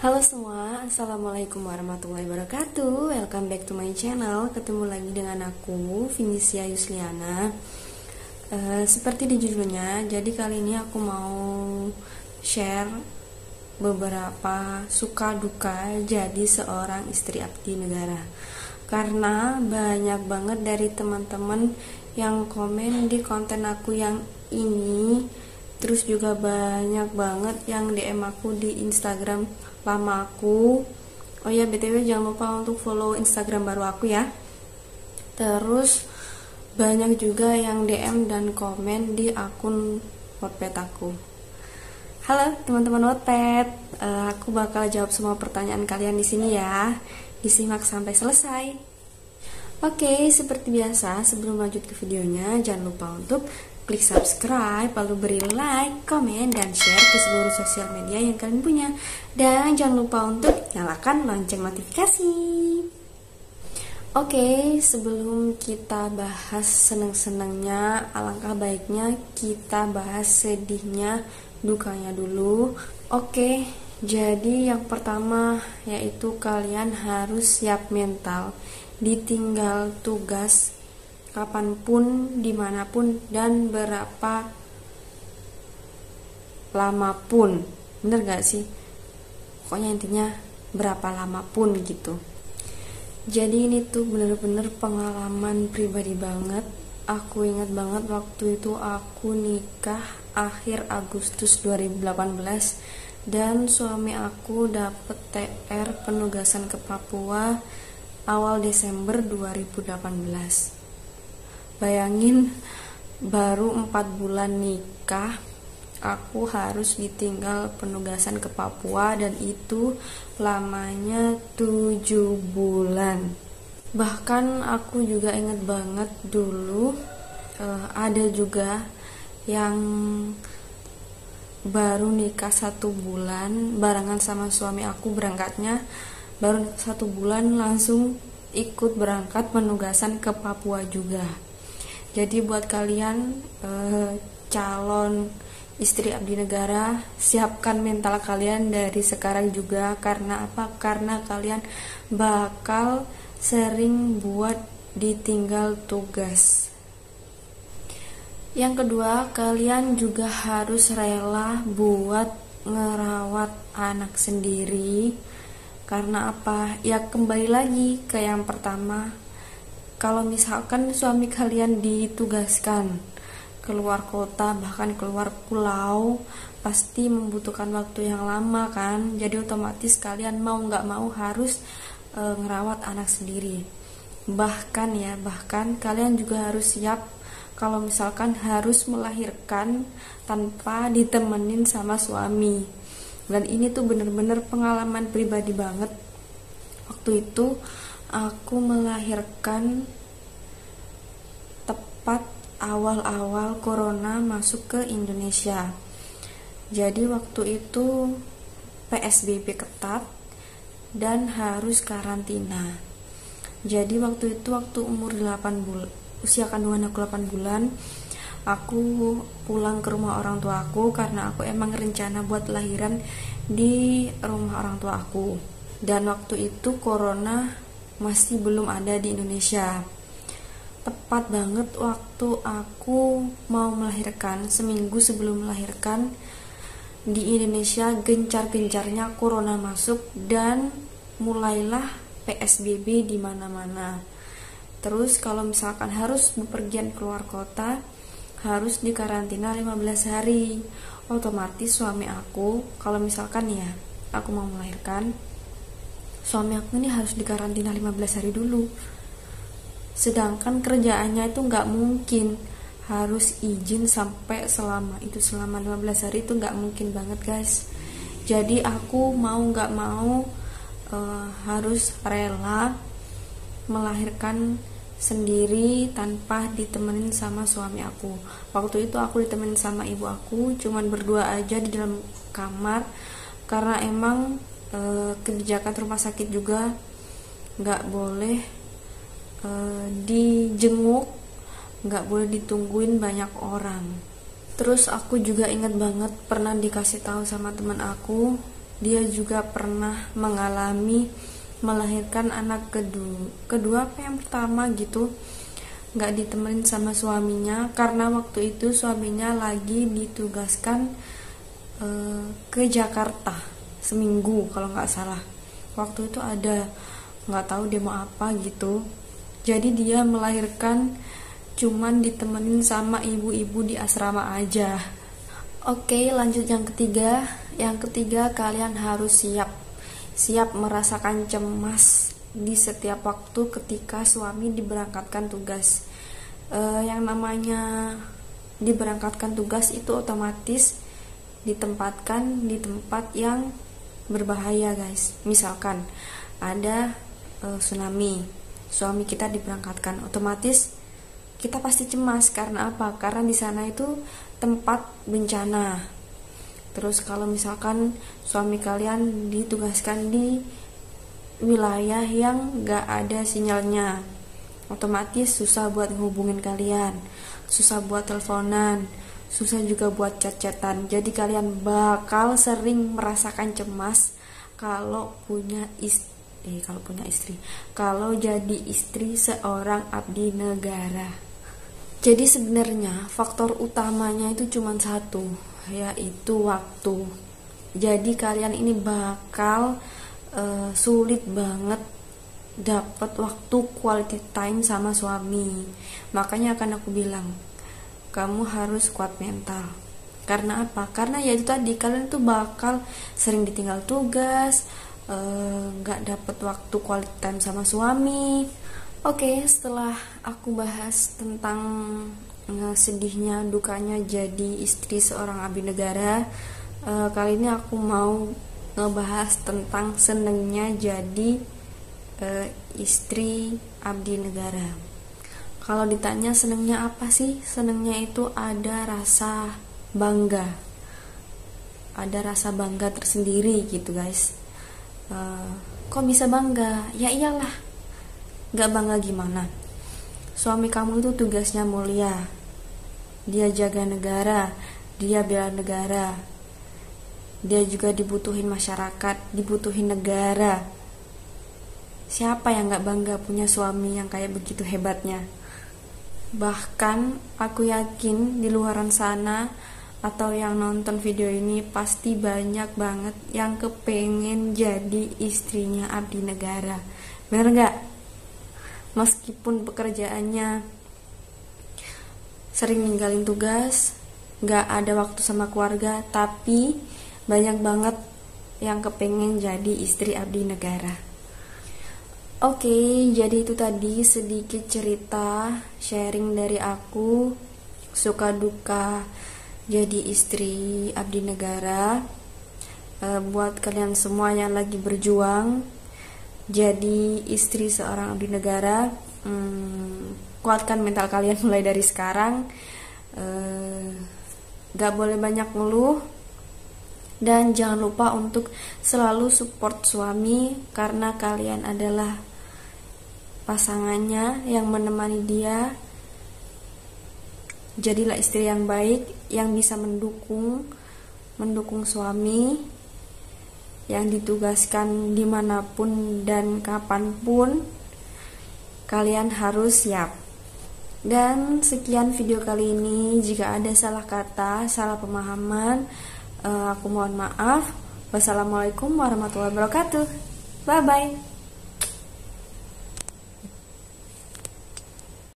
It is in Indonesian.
Halo semua, Assalamualaikum warahmatullahi wabarakatuh. Welcome back to my channel. Ketemu lagi dengan aku, Vinicia Yusliana. Seperti di judulnya, jadi kali ini aku mau share beberapa suka duka jadi seorang istri abdi negara. Karena banyak banget dari teman-teman yang komen di konten aku yang ini, terus juga banyak banget yang DM aku di Instagram lama aku. Oh ya, BTW jangan lupa untuk follow Instagram baru aku ya. Terus banyak juga yang DM dan komen di akun Wattpad aku. Halo teman-teman Wattpad, aku bakal jawab semua pertanyaan kalian di sini ya. Disimak sampai selesai. Oke, seperti biasa sebelum lanjut ke videonya, jangan lupa untuk klik subscribe, lalu beri like, komen, dan share ke seluruh sosial media yang kalian punya. Dan jangan lupa untuk nyalakan lonceng notifikasi. Oke, sebelum kita bahas seneng-senengnya, alangkah baiknya kita bahas sedihnya, dukanya dulu. Oke, jadi yang pertama yaitu kalian harus siap mental, ditinggal tugas kapanpun, dimanapun, dan berapa lama pun. Bener gak sih? Pokoknya intinya berapa lama pun gitu. Jadi ini tuh bener-bener pengalaman pribadi banget. Aku ingat banget waktu itu aku nikah akhir Agustus 2018 dan suami aku dapet TR penugasan ke Papua awal Desember 2018. Bayangin, baru 4 bulan nikah aku harus ditinggal penugasan ke Papua, dan itu lamanya 7 bulan. Bahkan aku juga inget banget dulu ada juga yang baru nikah 1 bulan barengan sama suami aku, berangkatnya baru 1 bulan langsung ikut berangkat penugasan ke Papua juga. Jadi buat kalian calon istri abdi negara, siapkan mental kalian dari sekarang juga. Karena apa? Karena kalian bakal sering buat ditinggal tugas. Yang kedua, kalian juga harus rela buat ngerawat anak sendiri. Karena apa? Ya kembali lagi ke yang pertama. Kalau misalkan suami kalian ditugaskan keluar kota, bahkan keluar pulau, pasti membutuhkan waktu yang lama kan. Jadi otomatis kalian mau nggak mau harus ngerawat anak sendiri. Bahkan kalian juga harus siap kalau misalkan harus melahirkan tanpa ditemenin sama suami. Dan ini tuh bener-bener pengalaman pribadi banget. Waktu itu aku melahirkan tepat awal-awal corona masuk ke Indonesia. Jadi waktu itu PSBB ketat dan harus karantina. Jadi waktu itu umur 8 bulan, usia kandungan aku 8 bulan, aku pulang ke rumah orang tua aku karena aku emang rencana buat lahiran di rumah orang tua aku. Dan waktu itu corona masih belum ada di Indonesia. Tepat banget waktu aku mau melahirkan, seminggu sebelum melahirkan, di Indonesia gencar-gencarnya corona masuk dan mulailah PSBB di mana-mana. Terus kalau misalkan harus bepergian keluar kota, harus dikarantina 15 hari. Otomatis suami aku, kalau misalkan ya aku mau melahirkan, suami aku ini harus dikarantina 15 hari dulu. Sedangkan kerjaannya itu nggak mungkin harus izin sampai selama 15 hari, itu nggak mungkin banget guys. Jadi aku mau nggak mau harus rela melahirkan sendiri tanpa ditemenin sama suami aku. Waktu itu aku ditemenin sama ibu aku, cuman berdua aja di dalam kamar karena emang kebijakan rumah sakit juga nggak boleh dijenguk, nggak boleh ditungguin banyak orang. Terus aku juga ingat banget pernah dikasih tahu sama teman aku dia juga pernah mengalami melahirkan anak kedua apa yang pertama gitu, nggak ditemenin sama suaminya karena waktu itu suaminya lagi ditugaskan ke Jakarta seminggu kalau nggak salah. Waktu itu ada nggak tahu demo apa gitu, jadi dia melahirkan cuman ditemenin sama ibu-ibu di asrama aja. Oke, lanjut yang ketiga. Yang ketiga, kalian harus siap merasakan cemas di setiap waktu ketika suami diberangkatkan tugas. Yang namanya diberangkatkan tugas itu otomatis ditempatkan di tempat yang berbahaya, guys. Misalkan ada tsunami, suami kita diberangkatkan, otomatis kita pasti cemas. Karena apa? Karena di sana itu tempat bencana. Terus kalau misalkan suami kalian ditugaskan di wilayah yang gak ada sinyalnya, otomatis susah buat ngehubungin kalian, susah buat teleponan, susah juga buat chat-chatan. Jadi kalian bakal sering merasakan cemas kalau punya istri, kalau jadi istri seorang abdi negara. Jadi sebenarnya faktor utamanya itu cuma satu, yaitu waktu. Jadi kalian ini bakal sulit banget dapat waktu quality time sama suami. Makanya akan aku bilang, kamu harus kuat mental. Karena apa? Karena ya itu tadi, kalian tuh bakal sering ditinggal tugas, gak dapat waktu quality time sama suami. Oke, setelah aku bahas tentang sedihnya, dukanya jadi istri seorang abdi negara, kali ini aku mau ngebahas tentang senengnya jadi istri abdi negara. Kalau ditanya senengnya apa sih? Senengnya itu ada rasa bangga. Ada rasa bangga tersendiri gitu, guys. Kok bisa bangga? Ya iyalah, gak bangga gimana? Suami kamu itu tugasnya mulia, dia jaga negara, dia bela negara, dia juga dibutuhin masyarakat, dibutuhin negara. Siapa yang gak bangga punya suami yang kayak begitu hebatnya? Bahkan aku yakin di luaran sana atau yang nonton video ini pasti banyak banget yang kepengen jadi istrinya abdi negara. Bener gak? Meskipun pekerjaannya sering ninggalin tugas, gak ada waktu sama keluarga, tapi banyak banget yang kepengen jadi istri abdi negara. Oke, jadi itu tadi sedikit cerita sharing dari aku, suka duka jadi istri abdi negara. Buat kalian semua yang lagi berjuang jadi istri seorang abdi negara, kuatkan mental kalian mulai dari sekarang. Gak boleh banyak ngeluh, dan jangan lupa untuk selalu support suami, karena kalian adalah pasangannya yang menemani dia. Jadilah istri yang baik, yang bisa mendukung suami yang ditugaskan dimanapun dan kapanpun. Kalian harus siap. Dan sekian video kali ini. Jika ada salah kata, salah pemahaman, aku mohon maaf. Wassalamualaikum warahmatullahi wabarakatuh. Bye bye.